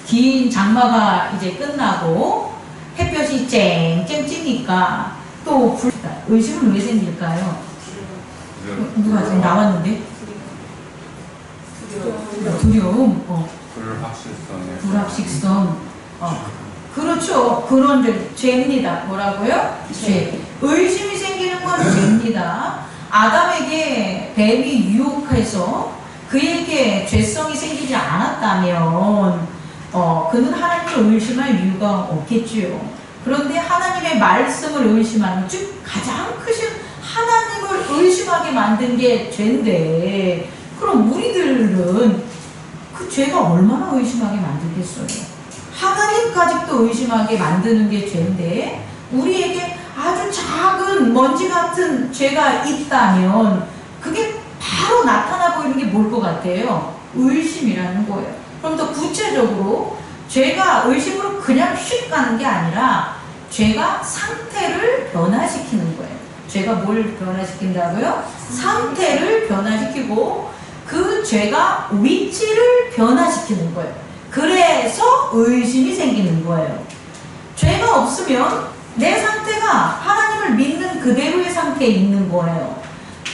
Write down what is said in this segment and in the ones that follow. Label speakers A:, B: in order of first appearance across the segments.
A: 긴 장마가 이제 끝나고 햇볕이 쨍쨍 찌니까 또 의심은 왜 생길까요? 누가 지금 나왔는데? 두려움. 불확실성. 그렇죠. 그런 죄입니다. 뭐라고요? 죄. 의심이 생기는 건 죄입니다. 아담에게 뱀이 유혹해서 그에게 죄성이 생기지 않았다면 그는 하나님을 의심할 이유가 없겠지요. 그런데 하나님의 말씀을 의심하는, 즉 가장 크신 하나님을 의심하게 만든 게 죄인데, 그럼 우리들은 그 죄가 얼마나 의심하게 만들겠어요? 하나님까지도 의심하게 만드는 게 죄인데, 우리에게 아주 작은 먼지 같은 죄가 있다면 그게 바로 나타나 보이는 게 뭘 것 같아요? 의심이라는 거예요. 그럼 더 구체적으로 죄가 의심으로 그냥 휙 가는 게 아니라 죄가 상태를 변화시키는 거예요. 죄가 뭘 변화시킨다고요? 상태를 변화시키고 그 죄가 위치를 변화시키는 거예요. 그래서 의심이 생기는 거예요. 죄가 없으면 내 상태가 하나님을 믿는 그대로의 상태에 있는 거예요.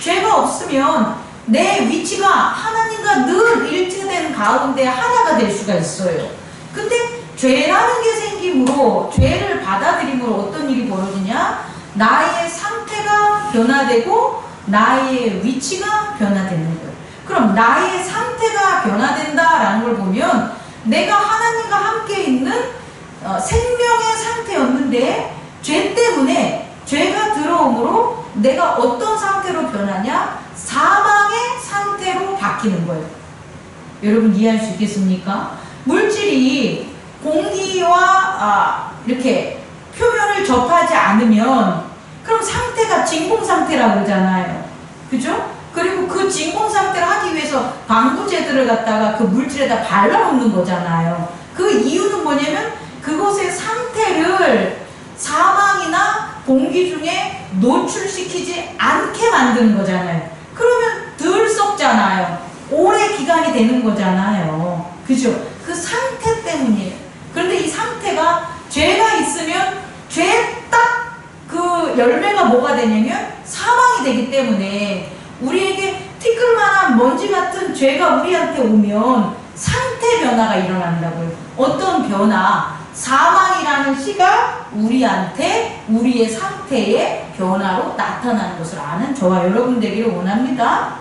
A: 죄가 없으면 내 위치가 하나님과 늘 일치된 가운데 하나가 될 수가 있어요. 근데 죄라는 게 생김으로, 죄를 받아들임으로 어떤 일이 벌어지냐? 나의 상태가 변화되고 나의 위치가 변화되는 거예요. 그럼 나의 상태가 변화된다라는 걸 보면 내가 하나님과 함께 있는 생명의 상태였는데 죄 때문에, 죄가 들어옴으로 내가 어떤 상태로 변하냐? 사망의 상태로 바뀌는 거예요. 여러분 이해할 수 있겠습니까? 물질이 공기와 이렇게 표면을 접하지 않으면 그럼 상태가 진공 상태라고 그러잖아요. 그죠? 그리고 그 진공 상태를 하기 위해서 방부제들을 갖다가 그 물질에다 발라놓는 거잖아요. 그 이유는 뭐냐면 그것의 상태를 사망이나 공기 중에 노출시키지 않게 만드는 거잖아요. 그러면 덜 썩잖아요. 오래 기간이 되는 거잖아요. 그죠? 그 상태 때문이에요. 그런데 이 상태가 죄가 있으면 죄 딱 그 열매가 뭐가 되냐면 사망이 되기 때문에 우리에게 티끌만한 먼지 같은 죄가 우리한테 오면 상태 변화가 일어난다고요. 어떤 변화? 사망이라는 시가 우리한테 우리의 상태의 변화로 나타나는 것을 아는 저와 여러분 되기를 원합니다.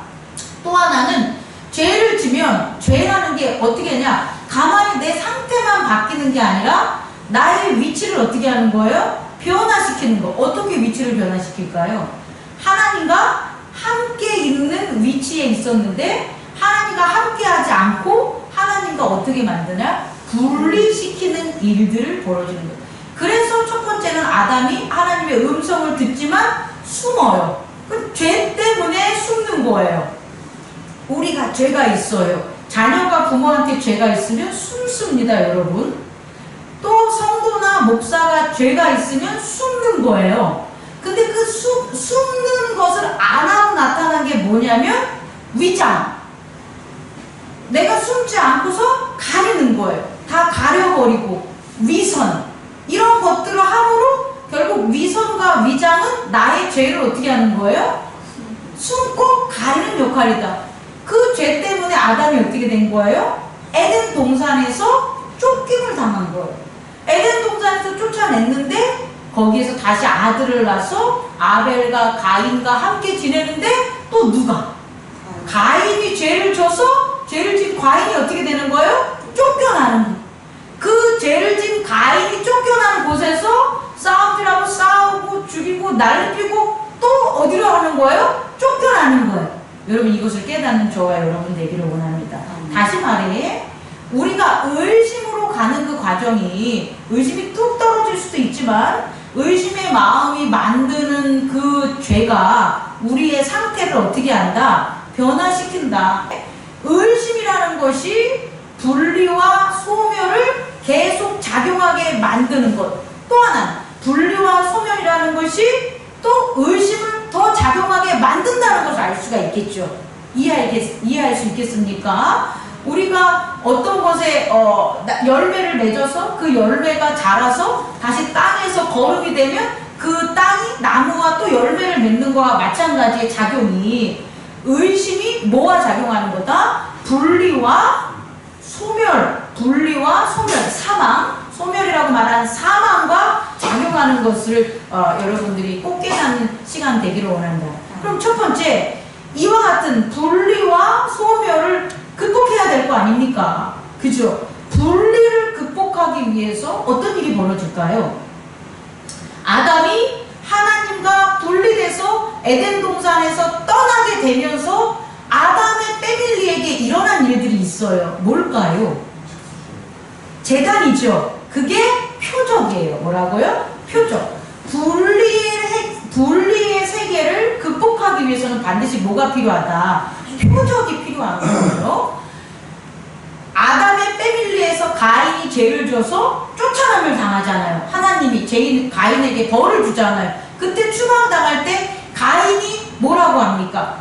A: 또 하나는 죄를 지면 죄라는 게 어떻게 하냐? 가만히 내 상태만 바뀌는 게 아니라 나의 위치를 어떻게 하는 거예요? 변화시키는 거. 어떻게 위치를 변화시킬까요? 하나님과 함께 있는 위치에 있었는데 하나님과 함께 하지 않고 하나님과 어떻게 만드냐? 분리시키는 일들을 벌어지는 거예요. 그래서 첫 번째는 아담이 하나님의 음성을 듣지만 숨어요. 그 죄 때문에 숨는 거예요. 우리가 죄가 있어요. 자녀가 부모한테 죄가 있으면 숨습니다, 여러분. 또 성도나 목사가 죄가 있으면 숨는 거예요. 근데 그 숨는 것을 안 하고 나타난 게 뭐냐면 위장. 내가 숨지 않고서 가리는 거예요. 다 가려버리고 위선. 이런 것들을 함으로 결국 위선과 위장은 나의 죄를 어떻게 하는 거예요? 숨고 가리는 역할이다. 그 죄 때문에 아담이 어떻게 된 거예요? 에덴 동산에서 쫓김을 당한 거예요. 에덴 동산에서 쫓아냈는데 거기에서 다시 아들을 낳아서 아벨과 가인과 함께 지내는데 또 누가? 가인이 죄를 져서 죄를 진 가인이 어떻게 되는 거예요? 쫓겨나는 거예요. 그 죄를 진 가인이 쫓겨나는 곳에서 싸움질하고 싸우고 죽이고 날리고 또 어디로 하는 거예요? 쫓겨나는 거예요. 여러분 이것을 깨닫는 저와 여러분 되기를 원합니다. 다시 말해 우리가 의심으로 가는 그 과정이 의심이 뚝 떨어질 수도 있지만 의심의 마음이 만드는 그 죄가 우리의 상태를 어떻게 한다? 변화시킨다. 의심이라는 것이 분리와 소멸을 계속 작용하게 만드는 것. 또 하나 분리와 소멸이라는 것이 또 의심을 더 작용하게 만든다는 것을 알 수가 있겠죠. 이해할 수 있겠습니까? 우리가 어떤 것에 열매를 맺어서 그 열매가 자라서 다시 땅에서 거름이 되면 그 땅이 나무와 또 열매를 맺는 거와 마찬가지의 작용이 의심이 뭐와 작용하는 거다? 분리와 소멸, 사망, 소멸이라고 말하는 사망과 작용하는 것을 여러분들이 꼭 깨닫는 시간 되기를 원한다. 그럼 첫 번째, 이와 같은 분리와 소멸을 극복해야 될 거 아닙니까? 그죠? 분리를 극복하기 위해서 어떤 일이 벌어질까요? 아담이 하나님과 분리돼서 에덴 동산에서 떠나게 되면서 아담의 패밀리에게 일어난 일들이 있어요. 뭘까요? 재단이죠. 그게 표적이에요. 뭐라고요? 표적. 분리의 세계를 극복하기 위해서는 반드시 뭐가 필요하다? 표적이 필요한 거예요. 아담의 패밀리에서 가인이 죄를 져서 쫓아남을 당하잖아요. 하나님이 가인에게 벌을 주잖아요. 그때 추방당할 때 가인이 뭐라고 합니까?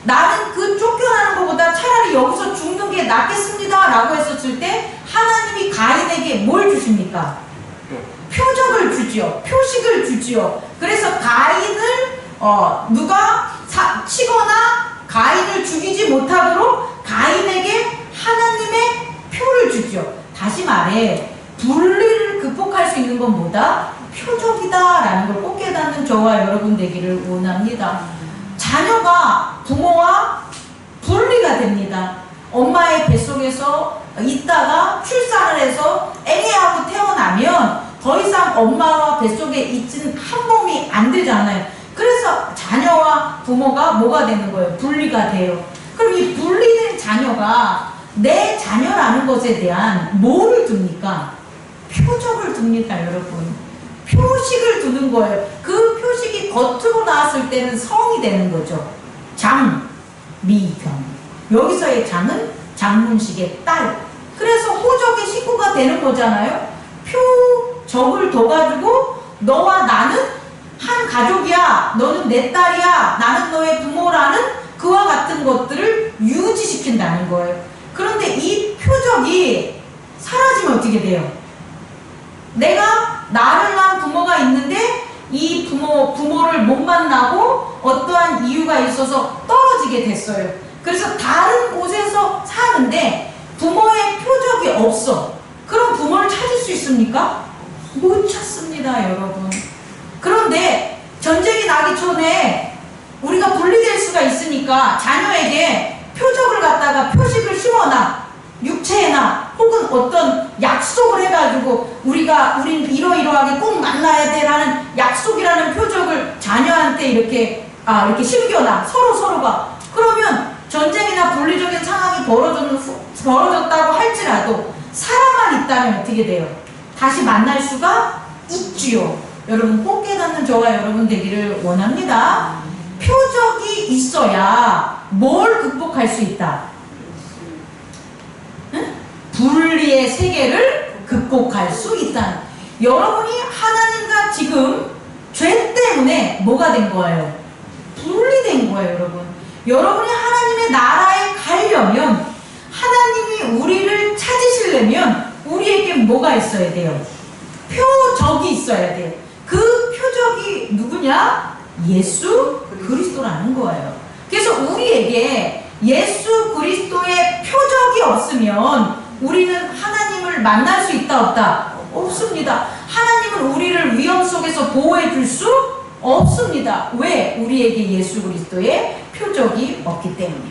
A: 나는 그 쫓겨나는 것보다 차라리 여기서 죽는 게 낫겠습니다 라고 했었을 때 하나님이 가인에게 뭘 주십니까? 표적을 주지요. 표식을 주지요. 그래서 가인을 누가 치거나 가인을 죽이지 못하도록 가인에게 하나님의 표를 주죠. 다시 말해 분리를 극복할 수 있는 건 뭐다? 표적이다 라는 걸 꼭 깨닫는 저와 여러분 되기를 원합니다. 자녀가 부모와 분리가 됩니다. 엄마의 뱃속에서 있다가 출산을 해서 애기하고 태어나면 더 이상 엄마와 뱃속에 있진 한 몸이 안 되잖아요. 그래서 자녀와 부모가 뭐가 되는 거예요? 분리가 돼요. 그럼 이 분리된 자녀가 내 자녀라는 것에 대한 뭐를 둡니까? 표적을 둡니다, 여러분. 표식을 두는 거예요. 그 표식이 겉으로 나왔을 때는 성이 되는 거죠. 장, 미, 병. 여기서의 장은 장문식의 딸. 그래서 호적의 식구가 되는 거잖아요. 표적을 둬가지고 너와 나는 한 가족이야. 너는 내 딸이야. 나는 너의 부모라는 그와 같은 것들을 유지시킨다는 거예요. 그런데 이 표적이 사라지면 어떻게 돼요? 내가 나를 낳은 부모가 있는데 이 부모를 못 만나고 어떠한 이유가 있어서 떨어지게 됐어요. 그래서 다른 곳에서 사는데 부모의 표적이 없어. 그럼 부모를 찾을 수 있습니까? 못 찾습니다, 여러분. 그런데 전쟁이 나기 전에 우리가 분리될 수가 있으니까 자녀에게 표적을 갖다가 표식을 심어놔. 육체나 혹은 어떤 약속을 해가지고 우린 이러이러하게 꼭 만나야 돼라는 약속이라는 표적을 자녀한테 이렇게 심겨놔. 서로가. 그러면 전쟁이나 분리적인 상황이 벌어졌다고 할지라도 사람만 있다면 어떻게 돼요? 다시 만날 수가 있지요. 여러분 꼭 깨닫는 저와 여러분 되기를 원합니다. 표적이 있어야 뭘 극복할 수 있다? 분리의 세계를 극복할 수 있다. 여러분이 하나님과 지금 죄 때문에 뭐가 된 거예요? 분리된 거예요, 여러분. 여러분이 하나님의 나라에 가려면, 하나님이 우리를 찾으시려면 우리에게 뭐가 있어야 돼요? 표적이 있어야 돼요. 그 표적이 누구냐? 예수 그리스도라는 거예요. 그래서 우리에게 예수 그리스도의 표적이 없으면 우리는 하나님을 만날 수 있다 없다? 없습니다. 하나님은 우리를 위험 속에서 보호해 줄 수 없습니다. 왜? 우리에게 예수 그리스도의 표적이 없기 때문에.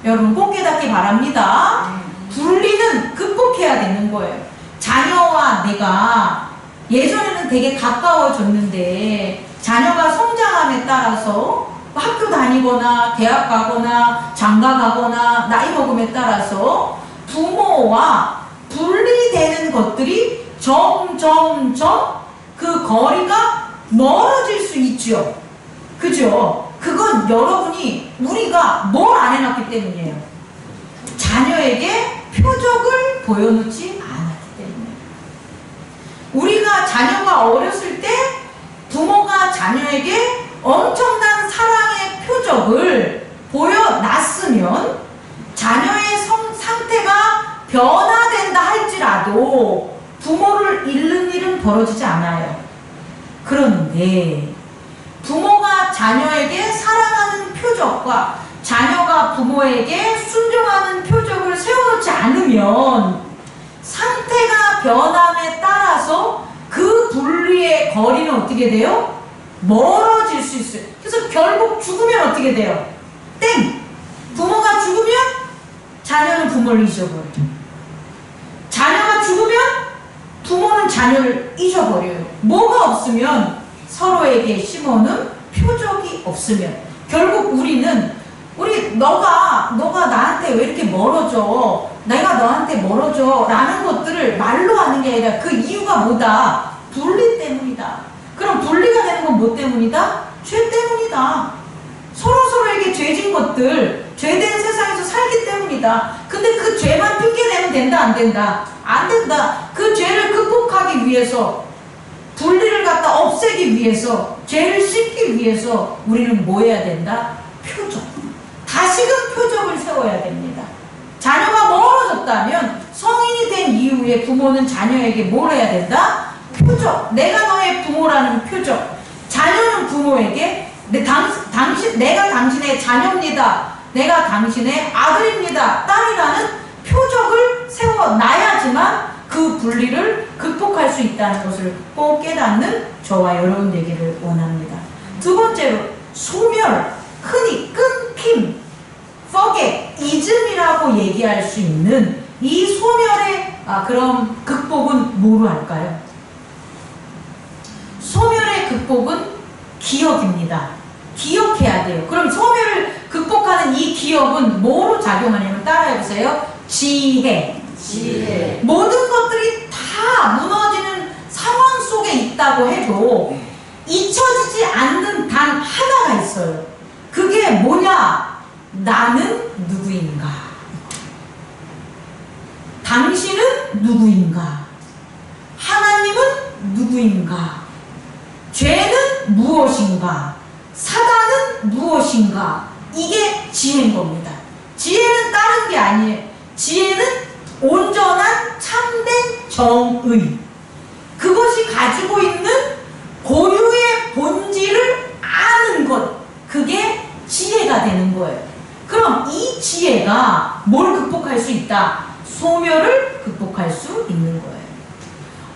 A: 여러분 꼭 깨닫기 바랍니다. 분리는 극복해야 되는 거예요. 자녀와 내가 예전에는 되게 가까워졌는데 자녀가 성장함에 따라서 학교 다니거나 대학 가거나 장가 가거나 나이 먹음에 따라서 부모와 분리되는 것들이 점점 그 거리가 멀어질 수 있죠. 그죠? 그건 우리가 뭘 안 해놨기 때문이에요. 자녀에게 표적을 보여놓지 않았기 때문에. 우리가 자녀가 어렸을 때 부모가 자녀에게 엄청난 사랑의 표적을 보여놨으면 자녀의 상태가 변화된다 할지라도 부모를 잃는 일은 벌어지지 않아요. 그런데 부모가 자녀에게 사랑하는 표적과 자녀가 부모에게 순종하는 표적을 세워놓지 않으면 상태가 변함에 따라서 그 분리의 거리는 어떻게 돼요? 멀어질 수 있어요. 그래서 결국 죽으면 어떻게 돼요? 땡! 부모가 죽으면 자녀는 부모를 잊어버려요. 자녀가 죽으면 부모는 자녀를 잊어버려요. 뭐가 없으면 서로에게 심어놓은 표적이 없으면 결국 우리는 너가 나한테 왜 이렇게 멀어져? 내가 너한테 멀어져 라는 것들을 말로 하는 게 아니라 그 이유가 뭐다? 분리 때문이다. 그럼 분리가 되는 건 뭐 때문이다? 죄 때문이다. 서로서로에게 죄진 것들, 죄된 세상에서 살기 때문이다. 근데 그 죄만 핑계내면 된다 안 된다? 안 된다. 그 죄를 극복하기 위해서, 분리를 갖다 없애기 위해서, 죄를 씻기 위해서 우리는 뭐 해야 된다? 표적. 다시금 표적을 세워야 됩니다. 자녀가 멀어졌다면 성인이 된 이후에 부모는 자녀에게 뭘 해야 된다? 표적. 내가 너의 부모라는 표적. 자녀는 부모에게 내가 당신의 자녀입니다. 내가 당신의 아들입니다. 딸이라는 표적을 세워놔야지만 그 분리를 극복할 수 있다는 것을 꼭 깨닫는 저와 여러분 되기를 원합니다. 두 번째로 소멸, 흔히 끊김, forget, 잊음이라고 얘기할 수 있는 이 소멸의 그럼 극복은 뭐로 할까요? 소멸의 극복은 기억입니다. 기억해야 돼요. 그럼 소멸을 극복하는 이 기억은 뭐로 작용하냐면 따라해보세요. 지혜. 모든 것들이 다 무너지는 상황 속에 있다고 해도 잊혀지지 않는 단 하나가 있어요. 그게 뭐냐? 나는 누구인가? 당신은 누구인가? 하나님은 누구인가? 죄는 무엇인가? 사단은 무엇인가? 이게 지혜인 겁니다. 지혜는 다른 게 아니에요. 지혜는 온전한 참된 정의. 그것이 가지고 있는 고유의 본질을 아는 것. 그게 지혜가 되는 거예요. 그럼 이 지혜가 뭘 극복할 수 있다? 소멸을 극복할 수 있는 거예요.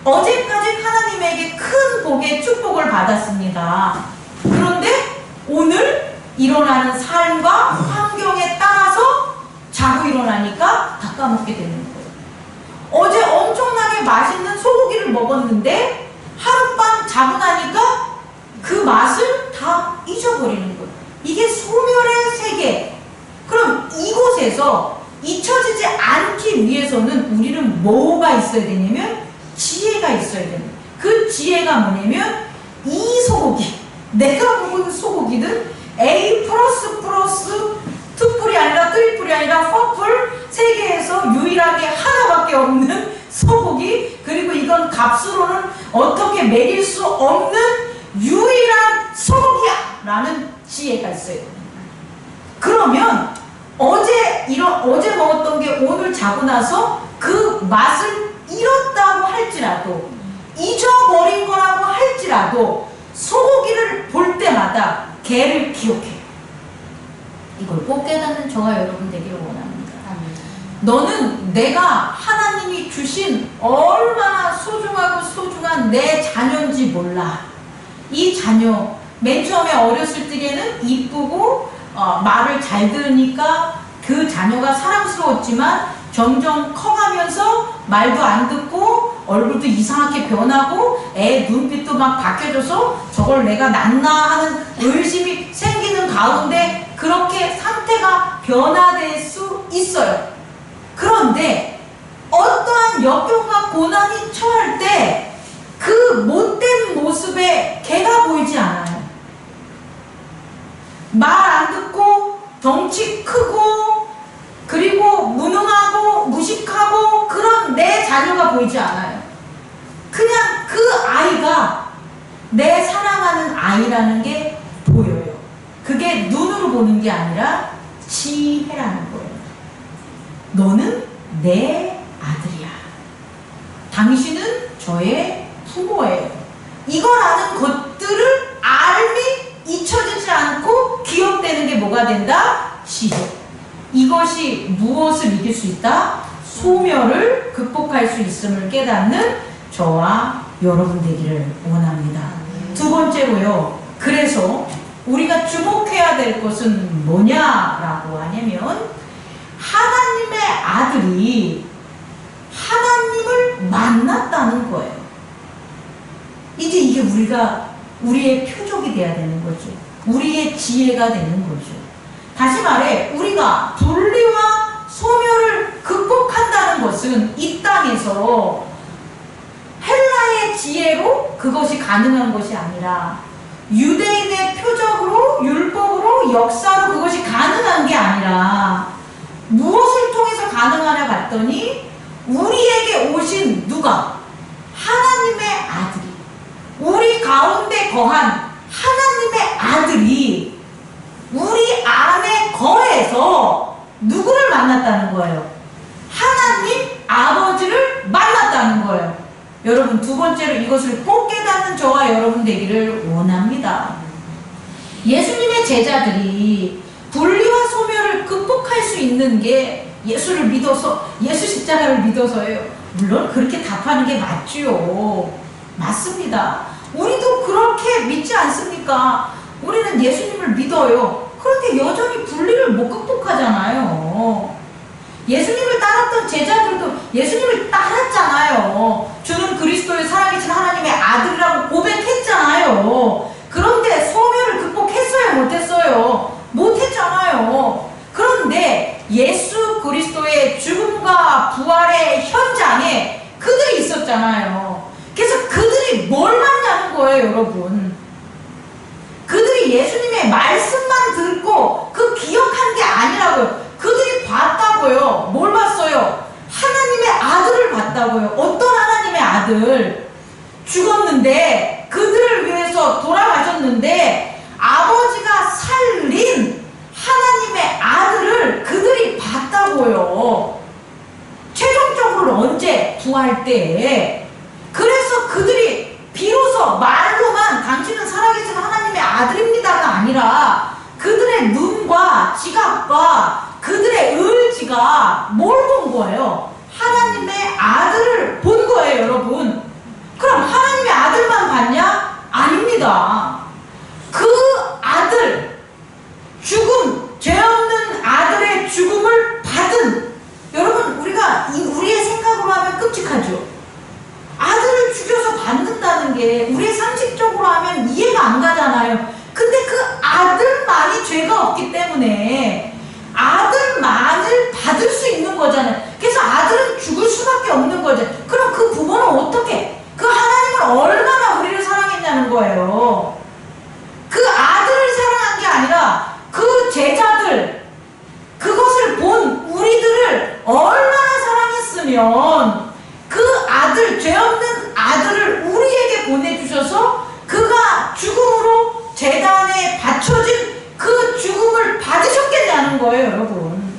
A: 어제까지 하나님에게 큰 복의 축복을 받았습니다. 그런데 오늘 일어나는 삶과 환경에 따라서 자고 일어나니까 다 까먹게 되는 거예요. 어제 엄청나게 맛있는 소고기를 먹었는데 하룻밤 자고 나니까 그 맛을 다 잊어버리는 거예요. 이게 소멸의 세계. 그럼 이곳에서 잊혀지지 않기 위해서는 우리는 뭐가 있어야 되냐면 지혜가 있어야 됩니다. 그 지혜가 뭐냐면 이 소고기, 내가 먹은 소고기는 A++, 2뿔이 아니라 3뿔이 아니라 4뿔, 세계에서 유일하게 하나밖에 없는 소고기, 그리고 이건 값으로는 어떻게 매길 수 없는 유일한 소고기야! 라는 지혜가 있어요. 그러면 어제 먹었던 게 오늘 자고 나서 그 맛을 잃었다고 할지라도, 잊어버린 거라고 할지라도 소고기를 볼 때마다 개를 기억해요. 이걸 꼭 깨닫는 저와 여러분 되기를 원합니다. 너는 내가 하나님이 주신 얼마나 소중하고 소중한 내 자녀인지 몰라. 이 자녀 맨 처음에 어렸을 적에는 이쁘고 말을 잘 들으니까 그 자녀가 사랑스러웠지만 점점 커가면서 말도 안 듣고 얼굴도 이상하게 변하고 애 눈빛도 막 바뀌어져서 저걸 내가 낳나 하는 의심이 생기는 가운데 그렇게 상태가 변화될 수 있어요. 그런데 어떠한 역경과 고난이 처할 때 그 못된 모습에 개가 보이지 않아요. 말 안 듣고 덩치 크고 그리고 무능하고 무식하고 그런 내 자녀가 보이지 않아요. 그냥 그 아이가 내 사랑하는 아이라는 게 보여요. 그게 눈으로 보는 게 아니라 지혜라는 거예요. 너는 내 아들이야. 당신은 저의 부모예요. 이걸 아는 것들을 알미 잊혀지지 않고 기억되는 게 뭐가 된다? 시조. 이것이 무엇을 이길 수 있다? 소멸을 극복할 수 있음을 깨닫는 저와 여러분 되기를 원합니다. 두 번째로요. 그래서 우리가 주목해야 될 것은 뭐냐라고 하냐면 하나님의 아들이 하나님을 만났다는 거예요. 이제 이게 우리의 표적이 돼야 되는 거죠. 우리의 지혜가 되는 거죠. 다시 말해 우리가 분리와 소멸을 극복한다는 것은 이 땅에서 헬라의 지혜로 그것이 가능한 것이 아니라 유대인의 표적으로 율법으로 역사로 그것이 가능한 게 아니라 무엇을 통해서 가능하냐 봤더니 우리에게 오신 누가? 하나님의 아들이 우리 가운데 거한 하나님의 아들이 우리 안에 거해서 누구를 만났다는 거예요? 하나님 아버지를 만났다는 거예요. 여러분 두 번째로 이것을 꼭 깨닫는 저와 여러분 되기를 원합니다. 예수님의 제자들이 분리와 소멸을 극복할 수 있는 게 예수를 믿어서 예수 십자가를 믿어서예요. 물론 그렇게 답하는 게 맞지요. 맞습니다. 우리도 그렇게 믿지 않습니까? 우리는 예수님을 믿어요. 그런데 여전히 분리를 못 극복하잖아요. 예수님을 따랐던 제자들도 예수님을 따랐잖아요. 주는 그리스도의 살아계신 하나님의 아들이라고 고백했잖아요. 그런데 소멸을 극복했어요? 못했어요? 못했잖아요. 그런데 예수 그리스도의 죽음과 부활의 현장에 그들이 있었잖아요. 그래서 그들이 뭘 봤냐는 거예요, 여러분. 그들이 예수님의 말씀만 듣고 그 기억한 게 아니라고요. 그들이 봤다고요. 뭘 봤어요? 하나님의 아들을 봤다고요. 어떤 하나님의 아들? 죽었는데 그들을 위해서 돌아가셨는데 아버지가 살린 하나님의 아들을 그들이 봤다고요. 최종적으로 언제? 부활 때. 그래서 그들이 비로소 말로만 당신은 살아계신 하나님의 아들입니다가 아니라 그들의 눈과 지각과 그들의 의지가 뭘 본 거예요? 하나님의 아들을 본 거예요, 여러분. 그럼 하나님의 아들만 봤냐? 아닙니다. 그 아들, 죽음, 죄 없는 아들의 죽음을 받은, 여러분 우리의 생각으로 하면 끔찍하죠. 아들을 죽여서 받는다는 게 우리의 상식적으로 하면 이해가 안 가잖아요. 근데 그 아들만이 죄가 없기 때문에 아들만을 받을 수 있는 거잖아요. 그래서 아들은 죽을 수밖에 없는 거죠. 그럼 그 부모는 어떻게? 그 하나님을 얼마나 우리를 사랑했냐는 거예요. 그 아들을 사랑한 게 아니라 그 제자들, 그것을 본 우리들을 얼마나 사랑했으면 그 아들, 죄 없는 아들을 우리에게 보내주셔서 그가 죽음으로 제단에 바쳐진 그 죽음을 받으셨겠냐는 거예요, 여러분.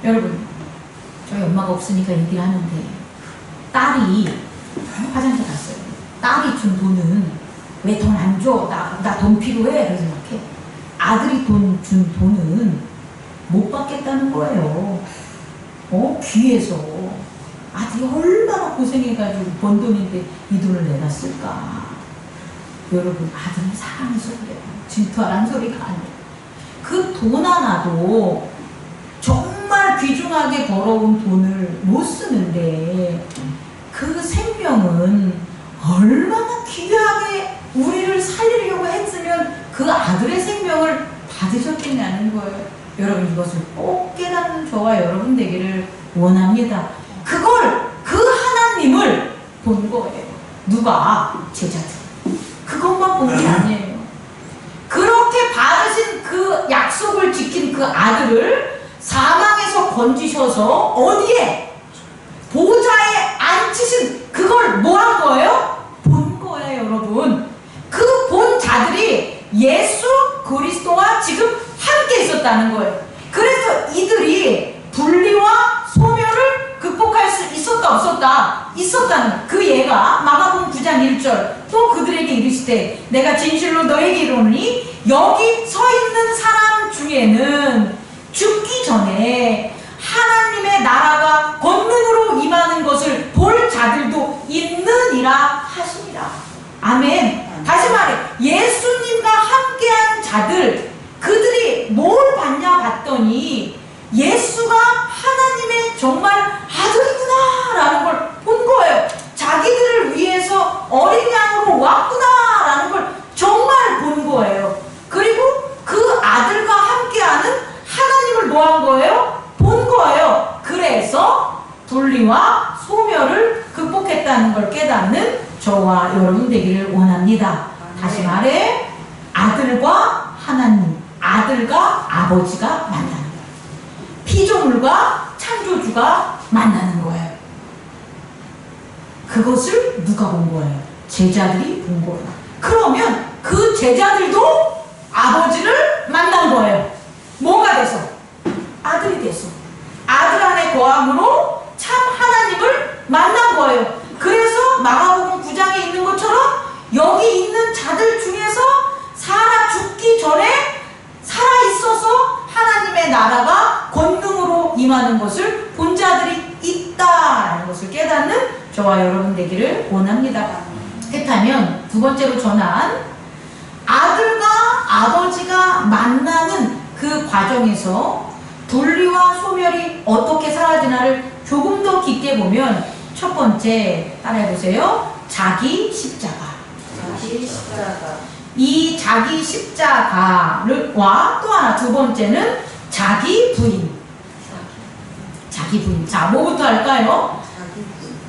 A: 여러분, 저희 엄마가 없으니까 얘기를 하는데 딸이 화장실 갔어요. 딸이 준 돈은 왜 돈 안 줘? 나 돈 필요해. 그래서 이렇게 아들이 준 돈은 못 받겠다는 거예요. 귀해서. 아들이 얼마나 고생해가지고 번 돈인데 이 돈을 내가 쓸까? 여러분, 아들은 사랑해서 그래요. 질투하라는 소리가 아니에요. 그 돈 하나도 정말 귀중하게 벌어온 돈을 못 쓰는데 그 생명은 얼마나 귀하게 우리를 살리려고 했으면 그 아들의 생명을 받으셨겠냐는 거예요. 여러분, 이것을 꼭 깨닫는 저와 여러분 되기를 원합니다. 그 하나님을 본 거예요. 누가? 제자들. 그것만 본 게 아니에요. 그렇게 받으신 그 약속을 지킨 그 아들을 사망에서 건지셔서 어디에? 보좌에 앉히신 그걸 뭐 한 거예요? 본 거예요, 여러분. 그 본 자들이 예수 그리스도와 지금 함께 있었다는 거예요. 그래서 이들이 분리와 소멸을 얘가 있었다는 거예요. 그 얘가 마가복음 9장 1절 또 그들에게 이르시되 내가 진실로 너에게 이르노니 여기 서 있는 사람 중에는 죽기 전에 하나님의 나라가 권능으로 임하는 것을 볼 자들도 있느니라 하시니라. 아멘. 다시 말해 예수님과 함께한 자들 그들이 뭘 봤냐 봤더니 예수가 하나님의 정말 아들이구나 라는 걸 본 거예요. 자기들을 위해서 어린 양으로 왔구나 라는 걸 정말 본 거예요. 그리고 그 아들과 함께하는 하나님을 뭐 한 거예요? 본 거예요. 그래서 분리와 소멸을 극복했다는 걸 깨닫는 저와 여러분 되기를 원합니다. 다시 말해 아들과 하나님, 아들과 아버지가 만나는 거예요. 피조물과 창조주가 만나는 거예요. 그것을 누가 본 거예요? 제자들이 본 거예요. 그러면 그 제자들도 아버지를 만난 거예요. 뭐가 돼서? 아들이 돼서. 아들 안에 거함으로 참 하나님을 만난 거예요. 그래서 마가복음 9장에 있는 것처럼 여기 있는 자들 중에서 살아 죽기 전에 살아있어서 하나님의 나라가 권능으로 임하는 것을 본 자들이 있다라는 것을 깨닫는 저와 여러분 되기를 원합니다. 그렇다면 두 번째로 전한 아들과 아버지가 만나는 그 과정에서 분리와 소멸이 어떻게 사라지나를 조금 더 깊게 보면 첫 번째 따라해보세요. 자기 십자가.
B: 자기 십자가.
A: 이 자기 십자가와 또 하나 두 번째는 자기 부인. 자기 부인. 자, 뭐부터 할까요?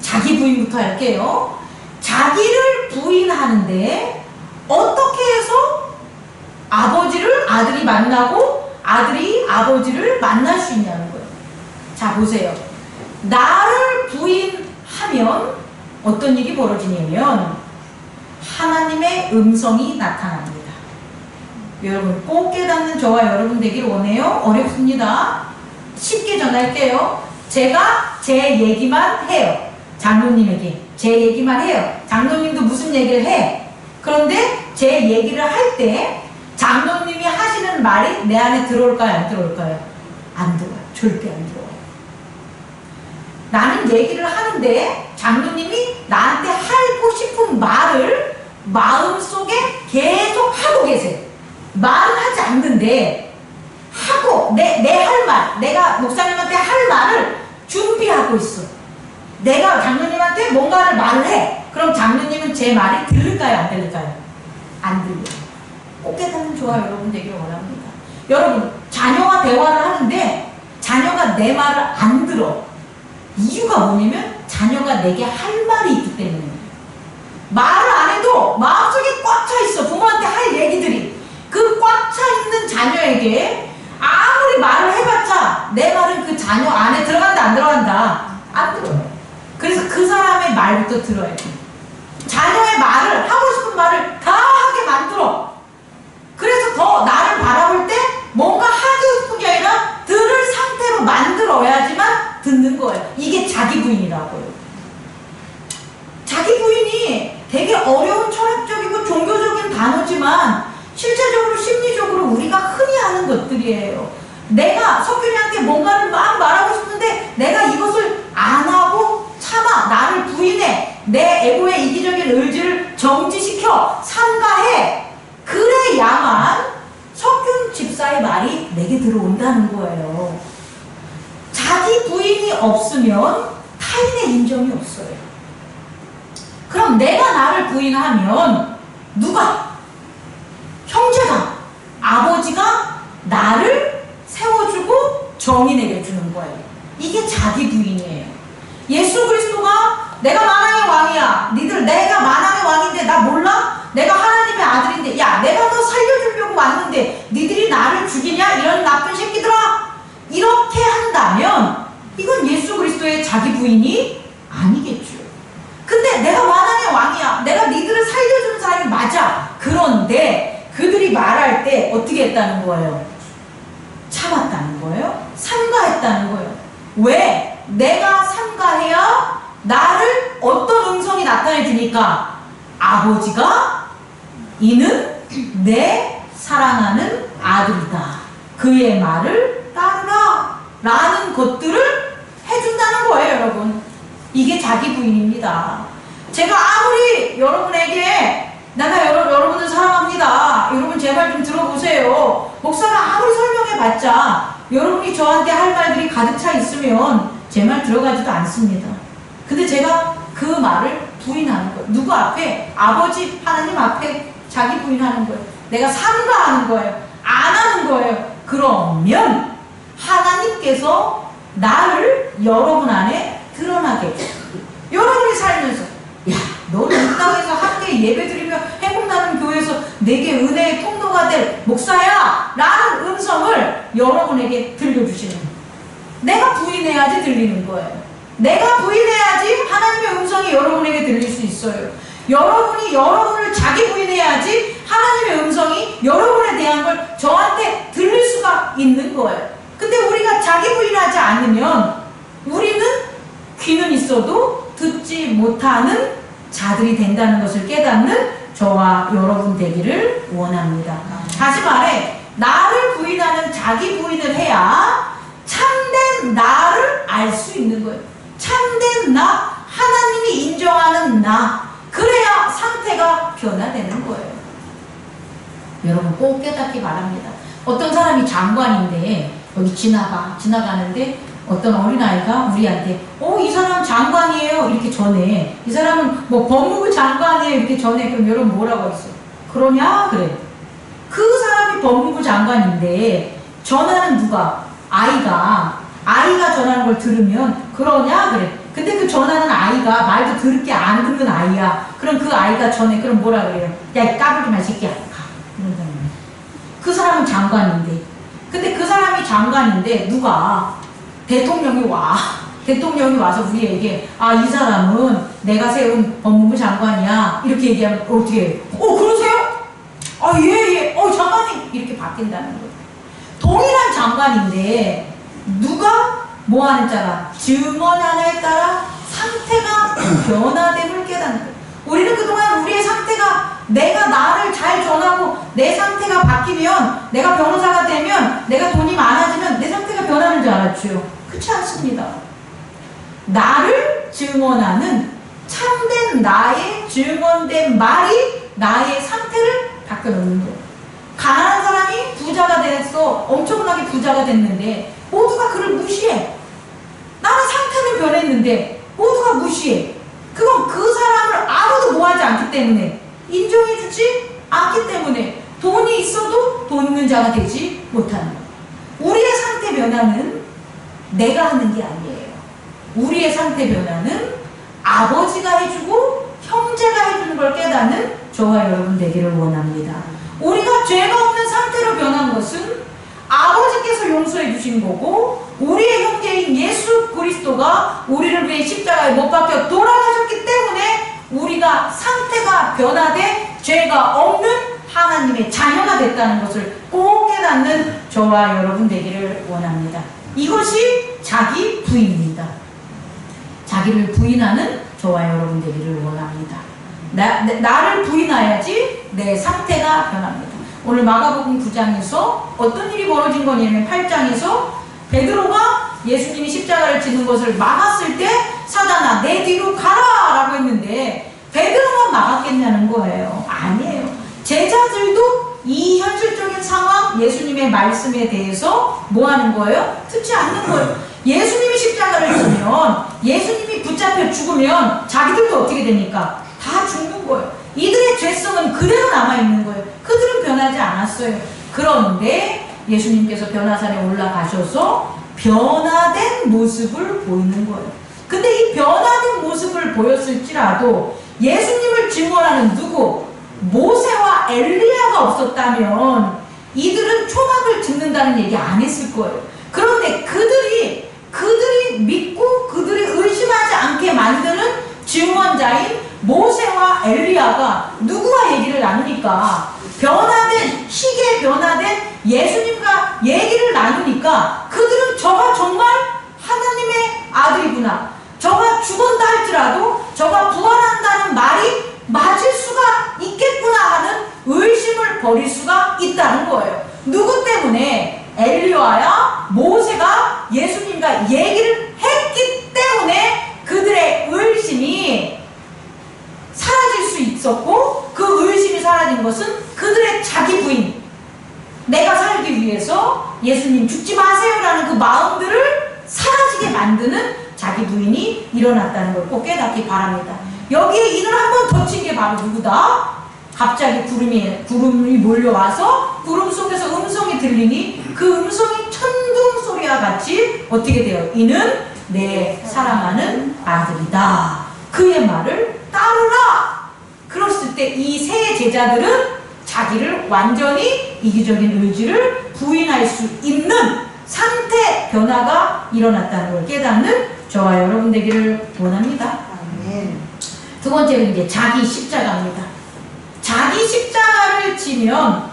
A: 자기 부인부터 할게요. 자기를 부인하는데 어떻게 해서 아들이 만나고 아들이 아버지를 만날 수 있냐는 거예요. 자, 보세요. 나를 부인하면 어떤 일이 벌어지냐면 하나님의 음성이 나타납니다. 여러분 꼭 깨닫는 저와 여러분 되길 원해요. 어렵습니다. 쉽게 전할게요. 제가 제 얘기만 해요. 장로님에게 제 얘기만 해요. 장로님도 무슨 얘기를 해. 그런데 제 얘기를 할 때 장로님이 하시는 말이 내 안에 들어올까요? 안 들어올까요? 안 들어요. 절대 안 들어요. 나는 얘기를 하는데 장로님이 나한테 하고 싶은 말을 마음속에 계속 하고 계세요. 말은 하지 않는데 하고 내 할 말, 내가 목사님한테 할 말을 준비하고 있어. 내가 장로님한테 뭔가를 말을 해. 그럼 장로님은 제 말이 들을까요? 안 들을까요? 안 들려요. 꼭 깨닫는 저와 여러분 되길 원합니다. 여러분 자녀와 대화를 하는데 자녀가 내 말을 안 들어. 이유가 뭐냐면 자녀가 내게 할 말이 있기 때문에. 말을 안 해도 마음속에 꽉 차 있어. 부모한테 할 얘기들이. 그 꽉 차 있는 자녀에게 아무리 말을 해봤자 내 말은 그 자녀 안에 들어간다 안 들어간다? 안 들어요. 그래서 그 사람의 말부터 들어야 돼. 자녀의 말을, 하고 싶은 말을 다 하게 만들어. 그래서 더 나를 바라볼 때 뭔가 하고 싶은 게 아니라 들을 상태로 만들어야지만 듣는 거예요. 이게 자기 부인이라고요. 자기 부인이 되게 어려운 철학적이고 종교적인 단어지만 실제적으로 심리적으로 우리가 흔히 하는 것들이에요. 내가 석균이한테 뭔가를 막 말하고 싶은데 내가 이것을 안 하고 참아. 나를 부인해. 내 에고의 이기적인 의지를 정지시켜. 삼가해. 그래야만 석균 집사의 말이 내게 들어온다는 거예요. 자기 부인이 없으면 타인의 인정이 없어요. 그럼 내가 나를 부인하면 누가? 형제가, 아버지가 나를 세워주고 정의 내려주는 거예요. 이게 자기 부인이에요. 예수 그리스도가 내가 만왕의 왕이야. 니들 내가 만왕의 왕인데 나 몰라? 내가 하나님의 아들인데 야 내가 너 살려주려고 왔는데 니들이 나를 죽이냐? 이런 나쁜 새끼들아. 이렇게 한다면 이건 예수 그리스도의 자기 부인이 아니겠죠. 근데 내가 만왕의 왕이야. 내가 니들을 살려주는 사람이 맞아. 그런데 그들이 말할 때 어떻게 했다는 거예요? 참았다는 거예요? 삼가했다는 거예요. 왜? 내가 삼가해야 나를 어떤 음성이 나타내 주니까 아버지가 이는 내 사랑하는 아들이다. 그의 말을 따르라. 라는 것들을 해준다는 거예요, 여러분. 이게 자기 부인입니다. 제가 아무리 여러분에게 내가 여러분을 사랑합니다. 여러분 제발 좀 들어보세요. 목사가 아무리 설명해봤자 여러분이 저한테 할 말들이 가득 차 있으면 제 말 들어가지도 않습니다. 근데 제가 그 말을 부인하는 거예요. 누구 앞에? 아버지 하나님 앞에 자기 부인하는 거예요. 내가 삼가하는 거예요. 안 하는 거예요. 그러면 하나님께서 나를 여러분 안에 드러나게 해줘요. 여러분이 살면서 야, 너는 이 땅에서 함께 예배드리며 행복나는 교회에서 내게 은혜의 통로가 될 목사야 라는 음성을 여러분에게 들려주시는 거예요. 내가 부인해야지 들리는 거예요. 내가 부인해야지 하나님의 음성이 여러분에게 들릴 수 있어요. 여러분이 여러분을 자기 부인해야지 하나님의 음성이 여러분에 대한 걸 저한테 들릴 수가 있는 거예요. 근데 우리가 자기 부인하지 않으면 우리는 귀는 있어도 듣지 못하는 자들이 된다는 것을 깨닫는 저와 여러분 되기를 원합니다. 다시 말해, 나를 부인하는 자기 부인을 해야 참된 나를 알 수 있는 거예요. 참된 나, 하나님이 인정하는 나, 그래야 상태가 변화되는 거예요. 여러분 꼭 깨닫기 바랍니다. 어떤 사람이 장관인데 여기 지나가는데 어떤 어린아이가 우리한테 이 사람 장관이에요 이렇게 전해. 이 사람은 뭐 법무부 장관이에요 이렇게 전해. 그럼 여러분 뭐라고 했어요? 그러냐? 그래. 그 사람이 법무부 장관인데 전하는 누가? 아이가 전하는 걸 들으면 그러냐? 그래. 근데 그 전하는 아이가 말도 들을 게 안 듣는 아이야. 그럼 그 아이가 전해. 그럼 뭐라 그래요? 야, 이 까불지 마, 새끼야. 가. 이런다는 거예요. 그 사람은 장관인데. 근데 그 사람이 장관인데 누가? 대통령이 와. 대통령이 와서 우리에게 이 사람은 내가 세운 법무부 장관이야. 이렇게 얘기하면 어떻게 해요? 그러세요? 예. 장관님. 이렇게 바뀐다는 거예요. 동일한 장관인데 누가 뭐 하는 자가 증언하냐에 따라 상태가 변화됨을 깨닫는 거예요. 우리는 그동안 우리의 상태가 내가 나를 잘 전하고 내 상태가 바뀌면 내가 변호사가 되면 내가 돈이 많아지면 내 상태가 변하는 줄 알았죠. 그렇지 않습니다. 나를 증언하는 참된 나의 증언된 말이 나의 상태를 바꿔놓는 거예요. 가난한 사람이 부자가 됐어. 엄청나게 부자가 됐는데 모두가 그를 무시해. 나는 상태는 변했는데 모두가 무시해. 그건 그 사람을 아무도 뭐하지 않기 때문에, 인정해주지 않기 때문에 돈이 있어도 돈 있는 자가 되지 못하는 거예요. 우리의 상태 변화는 내가 하는 게 아니에요. 우리의 상태 변화는 아버지가 해주고 형제가 해주는 걸 깨닫는 저와 여러분 되기를 원합니다. 우리가 죄가 없는 상태로 변한 것은 아버지께서 용서해 주신 거고, 우리의 형제인 예수 그리스도가 우리를 위해 십자가에 못 박혀 돌아가셨기 때문에 우리가 상태가 변화돼 죄가 없는 하나님의 자녀가 됐다는 것을 꼭 깨닫는 저와 여러분 되기를 원합니다. 이것이 자기 부인입니다. 자기를 부인하는 저와 여러분 되기를 원합니다. 나를 부인해야지 내 상태가 변합니다. 오늘 마가복음 9장에서 어떤 일이 벌어진 거냐면 8장에서 베드로가 예수님이 십자가를 지는 것을 막았을 때 사단아 내 뒤로 가라 라고 했는데 베드로만 막았겠냐는 거예요. 아니에요. 제자들도 이 현실적인 상황, 예수님의 말씀에 대해서 뭐 하는 거예요? 듣지 않는 거예요. 예수님이 십자가를 지면, 예수님이 붙잡혀 죽으면 자기들도 어떻게 됩니까? 다 죽는 거예요. 이들의 죄성은 그대로 남아있는 거예요. 그들은 변하지 않았어요. 그런데 예수님께서 변화산에 올라가셔서 변화된 모습을 보이는 거예요. 근데 이 변화된 모습을 보였을지라도 예수님을 증언하는 누구? 모세와 엘리야가 없었다면 이들은 초막을 짓는다는 얘기 안 했을 거예요. 그런데 그들이 믿고 그들이 의심하지 않게 만드는 증언자인 모세와 엘리야가 누구와 얘기를 나누니까, 시기에 변화된 예수님과 얘기를 나누니까 그들은 저가 정말 하나님의 아들이구나, 저가 죽은다 할지라도 저가 부활한다는 말이 맞을 수가 있겠구나 하는 의심을 버릴 수가 있다는 거예요. 누구 때문에? 엘리야와 모세가 예수님과 얘기를 했기 때문에 그들의 의심이 사라질 수 있었고, 그 의심이 사라진 것은 그들의 자기 부인, 내가 살기 위해서 예수님 죽지 마세요라는 그 마음들을 사라지게 만드는 자기 부인이 일어났다는 걸 꼭 깨닫기 바랍니다. 여기에 이를 한 번 더 친 게 바로 누구다? 갑자기 구름이 몰려와서 구름 속에서 음성이 들리니 그 음성이 천둥 소리와 같이 어떻게 돼요? 이는 내 사랑하는 아들이다. 그의 말을 따르라. 그랬을 때 이 세 제자들은 자기를 완전히 이기적인 의지를 부인할 수 있는 상태 변화가 일어났다는 걸 깨닫는 저와 여러분 되기를 원합니다.
B: 아멘.
A: 두 번째는 이제 자기 십자가입니다. 자기 십자가를 지면,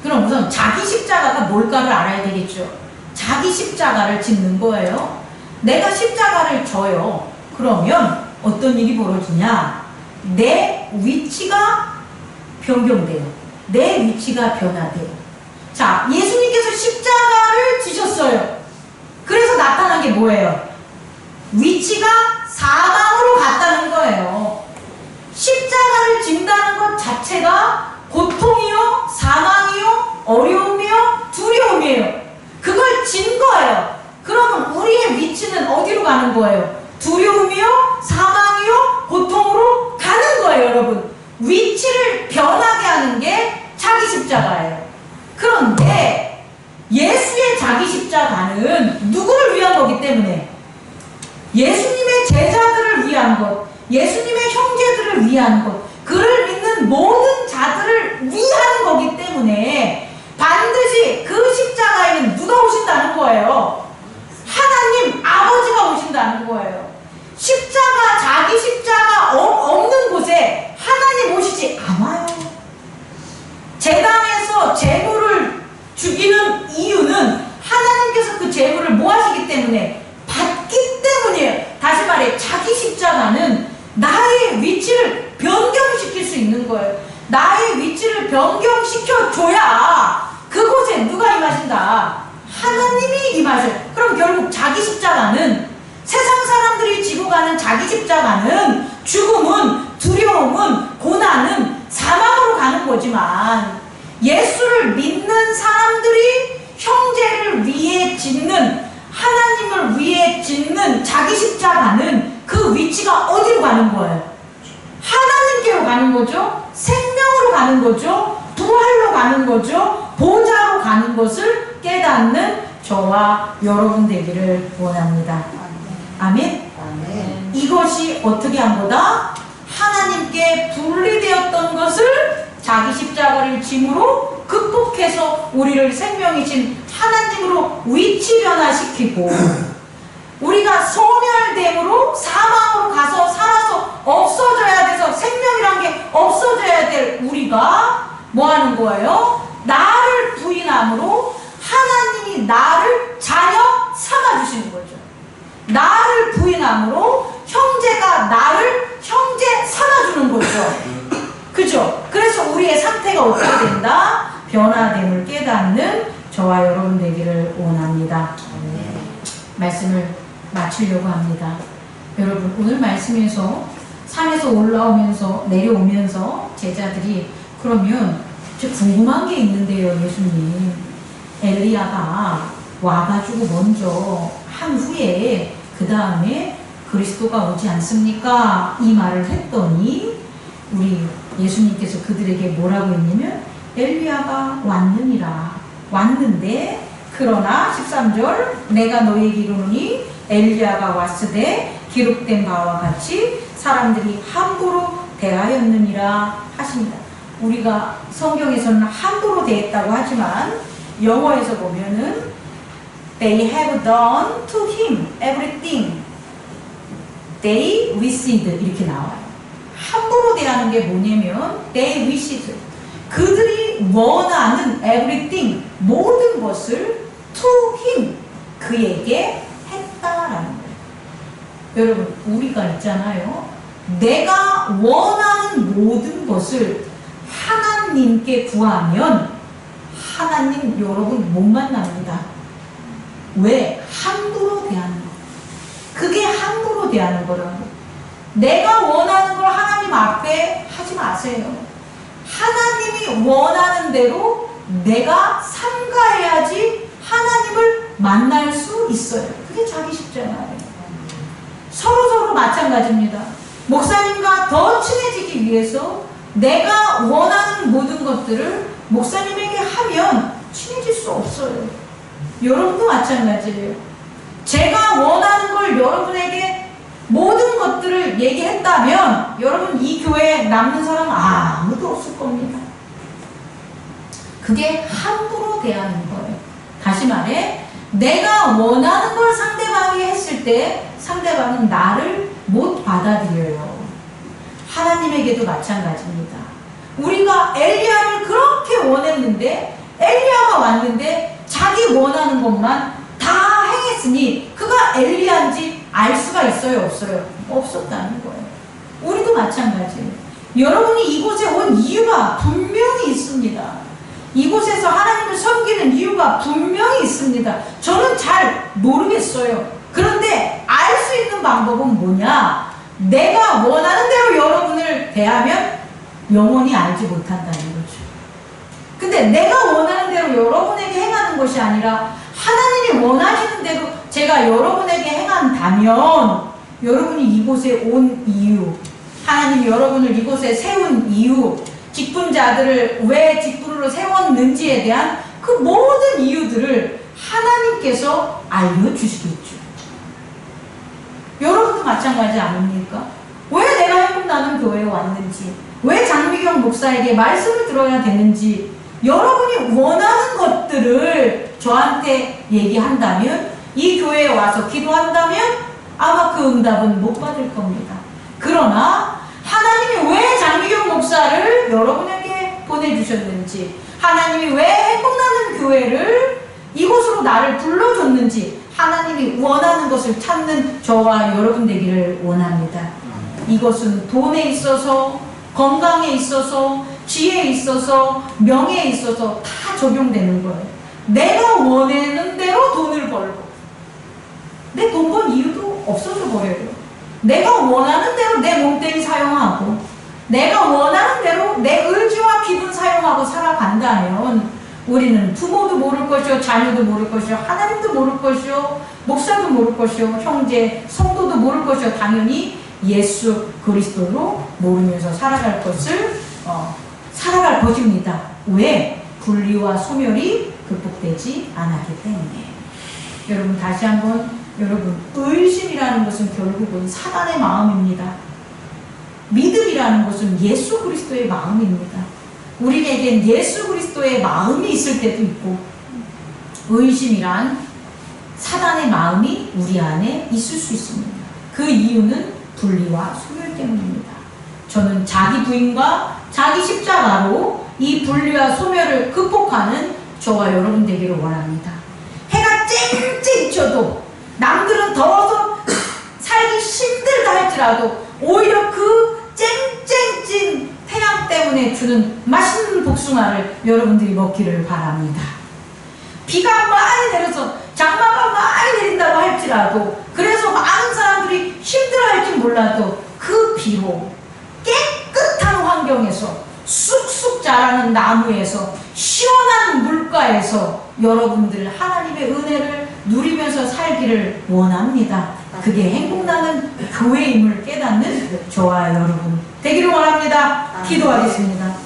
A: 그럼 우선 자기 십자가가 뭘까를 알아야 되겠죠. 자기 십자가를 짓는 거예요. 내가 십자가를 져요. 그러면 어떤 일이 벌어지냐? 내 위치가 변경돼요. 내 위치가 변화돼요. 자, 예수님께서 십자가를 지셨어요. 그래서 나타난 게 뭐예요? 위치가 사방으로 갔다는 거예요. 십자가를 진다는 것 자체가 고통이요, 사망이요, 어려움이요, 두려움이에요. 그걸 진 거예요. 그러면 우리의 위치는 어디로 가는 거예요? 두려움이요, 사망이요, 고통으로 가는 거예요, 여러분. 위치를 변하게 하는 게 자기 십자가예요. 그런데 예수의 자기 십자가는 누구를 위한 거기 때문에, 예수님의 제자들을 위한 것, 예수님의 형제들을 위한 것, 그를 믿는 모든 자들을 위한 거기 때문에 반드시 그 십자가에는 누가 오신다는 거예요? 하나님 아버지가 오신다는 거예요. 십자가, 자기 십자가 없는 곳에 하나님 오시지 않아요. 제단에서 제물을 죽이는 이유는 하나님께서 그 제물을 뭐 하시기 때문에? 받기 때문이에요. 다시 말해, 자기 십자가는 나의 위치를 변경시킬 수 있는 거예요. 나의 위치를 변경시켜줘야 그곳에 누가 임하신다? 하나님이 임하셔요. 그럼 결국 자기 십자가는, 세상 사람들이 지고 가는 자기 십자가는 죽음은, 두려움은, 고난은, 사망으로 가는 거지만, 예수를 믿는 사람들이 형제를 위해 짓는, 하나님을 위해 짓는 자기 십자가는 그 위치가 어디로 가는 거예요? 하나님께로 가는 거죠. 생명으로 가는 거죠. 부활로 가는 거죠. 보좌로 가는 것을 깨닫는 저와 여러분 되기를 원합니다. 아멘.
B: 아멘.
A: 이것이 어떻게 한 거다? 하나님께 분리되었던 것을 자기 십자가를 짐으로 극복해서 우리를 생명이신 하나님으로 위치 변화시키고, 우리가 소멸됨으로 사망으로 가서 살아서 없어져야 돼서 생명이란 게 없어져야 될 우리가 뭐 하는 거예요? 나를 부인함으로 하나님이 나를 자녀 삼아주시는 거죠. 나를 부인함으로 형제가 나를 형제 삼아주는 거죠. 그죠? 그래서 우리의 상태가 어떻게 된다? 변화됨을 깨닫는 저와 여러분 되기를 원합니다. 말씀을 마치려고 합니다. 여러분, 오늘 말씀에서 산에서 올라오면서 내려오면서 제자들이, 그러면 저 궁금한 게 있는데요, 예수님. 엘리야가 와가지고 먼저 한 후에 그 다음에 그리스도가 오지 않습니까? 이 말을 했더니 우리 예수님께서 그들에게 뭐라고 했냐면, 엘리야가 왔는데 그러나 13절, 내가 너에게 이르노니 엘리야가 왔으되 기록된 바와 같이 사람들이 함부로 대하였느니라 하십니다. 우리가 성경에서는 함부로 대했다고 하지만 영어에서 보면은 They have done to him everything they wished 이렇게 나와요. 함부로 대하는 게 뭐냐면 they wished, 그들이 원하는 everything, 모든 것을 to him, 그에게 했다라는 거예요. 여러분, 우리가 있잖아요. 내가 원하는 모든 것을 하나님께 구하면 하나님 여러분 못 만납니다. 왜? 함부로 대하는 거. 그게 함부로 대하는 거라고. 내가 원하는 걸 하나님 앞에 하지 마세요. 하나님이 원하는 대로 내가 삼가해야지 하나님을 만날 수 있어요. 그게 자기 십자가예요. 서로 마찬가지입니다. 목사님과 더 친해지기 위해서 내가 원하는 모든 것들을 목사님에게 하면 친해질 수 없어요. 여러분도 마찬가지예요. 제가 원하는 걸 여러분에게 모든 것들을 얘기했다면 여러분 이 교회에 남는 사람 아무도 없을 겁니다. 그게 함부로 대하는 거예요. 다시 말해, 내가 원하는 걸 상대방이 했을 때 상대방은 나를 못 받아들여요. 하나님에게도 마찬가지입니다. 우리가 엘리야를 그렇게 원했는데 엘리야가 왔는데 자기 원하는 것만 다 행했으니 그가 엘리야인지 알 수가 있어요? 없어요? 없었다는 거예요. 우리도 마찬가지예요. 여러분이 이곳에 온 이유가 분명히 있습니다. 이곳에서 하나님을 섬기는 이유가 분명히 있습니다. 저는 잘 모르겠어요. 그런데 알 수 있는 방법은 뭐냐? 내가 원하는 대로 여러분을 대하면 영원히 알지 못한다는 거죠. 근데 내가 원하는 대로 여러분에게 행하는 것이 아니라 하나님이 원하시는 대로 제가 여러분에게 행한다면 여러분이 이곳에 온 이유, 하나님이 여러분을 이곳에 세운 이유, 직분자들을 왜 직분으로 세웠는지에 대한 그 모든 이유들을 하나님께서 알려주시겠죠. 여러분도 마찬가지 아닙니까? 왜 내가 행복나는 교회에 왔는지, 왜 장미경 목사에게 말씀을 들어야 되는지 여러분이 원하는 것들을 저한테 얘기한다면, 이 교회에 와서 기도한다면 아마 그 응답은 못 받을 겁니다. 그러나 하나님이 왜 장미경 목사를 여러분에게 보내주셨는지, 하나님이 왜 행복나는 교회를 이곳으로 나를 불러줬는지 하나님이 원하는 것을 찾는 저와 여러분 되기를 원합니다. 이것은 돈에 있어서, 건강에 있어서, 지혜에 있어서, 명예에 있어서 다 적용되는 거예요. 내가 원하는 대로 돈을 벌고 내 돈 번 이유도 없어져 버려요. 내가 원하는 대로 내 몸뚱이 사용하고 내가 원하는 대로 내 의지와 기분 사용하고 살아간다면 우리는 부모도 모를 것이요, 자녀도 모를 것이요, 하나님도 모를 것이요, 목사도 모를 것이요, 형제, 성도도 모를 것이요, 당연히 예수 그리스도로 모르면서 살아갈 것입니다. 왜? 분리와 소멸이 극복되지 않았기 때문에. 여러분 다시 한번, 여러분 의심이라는 것은 결국은 사단의 마음입니다. 믿음이라는 것은 예수 그리스도의 마음입니다. 우리에겐 예수 그리스도의 마음이 있을 때도 있고, 의심이란 사단의 마음이 우리 안에 있을 수 있습니다. 그 이유는 분리와 소멸 때문입니다. 저는 자기 부인과 자기 십자가로 이 분리와 소멸을 극복하는 저와 여러분 되기를 원합니다. 해가 쨍쨍 쳐도 남들은 더워서 살기 힘들다 할지라도 오히려 그 쨍쨍찐 태양 때문에 주는 맛있는 복숭아를 여러분들이 먹기를 바랍니다. 비가 많이 내려서 장마가 많이 내린다고 할지라도, 그래서 많은 사람들이 힘들어할지 몰라도 그 비로 깨끗한 환경에서 쑥쑥 자라는 나무에서 시원한 물가에서 여러분들 하나님의 은혜를 누리면서 살기를 원합니다. 그게 행복나는 교회임을 깨닫는 저와 여러분 되기를 원합니다. 기도하겠습니다.